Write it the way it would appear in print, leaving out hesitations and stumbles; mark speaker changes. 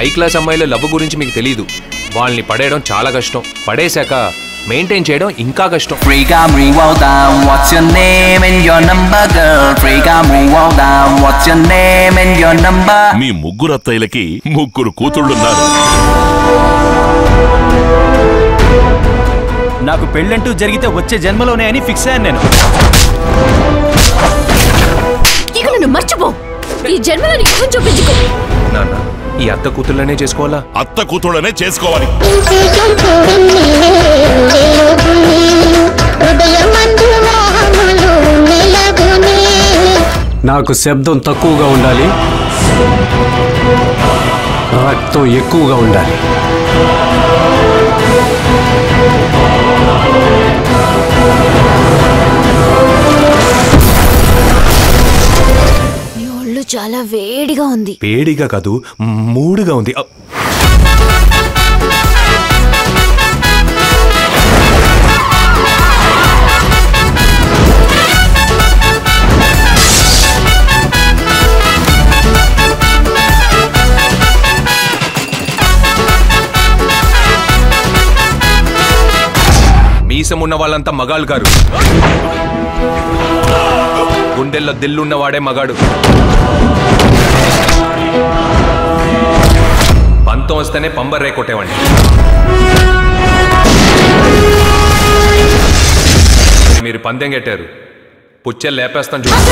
Speaker 1: High class అమ్మాయిల love గురించి మీకు తెలియదు. వాళ్ళని పడేయడం చాలా కష్టం, పడేశాక మెయింటైన్ చేయడం ఇంకా కష్టం.
Speaker 2: మీ ముగ్గురు అత్తయ్యలకి ముగ్గురు కూతుళ్ళున్నారు.
Speaker 3: నాకు పెళ్ళంటూ జరిగితే వచ్చే జన్మలోనే అని ఫిక్స్ అయ్యాను నేను.
Speaker 4: ఇక నన్ను మర్చిపో, ఈ జన్మలో నీకు చూపించుకో.
Speaker 1: నాన్న, ఈ అత్త కూతుళ్ళనే చేసుకోవాలా?
Speaker 2: అత్త కూతుళ్ళనే చేసుకోవాలి.
Speaker 5: నాకు శబ్దం తక్కువగా ఉండాలి, రక్తం ఎక్కువగా ఉండాలి.
Speaker 4: నీ ఒళ్ళు చాలా వేడిగా ఉంది.
Speaker 1: వేడిగా కాదు, మూడుగా ఉంది. మీసమున్న వాళ్ళంతా మగాళ్ళు గారు, గుండెల్లో దిల్లున్నవాడే మగాడు. పంతం వస్తేనే పంబర్రే కొట్టేవాడిని. మీరు పందెం కట్టారు, పుచ్చెలు లేపేస్తాను చూడండి.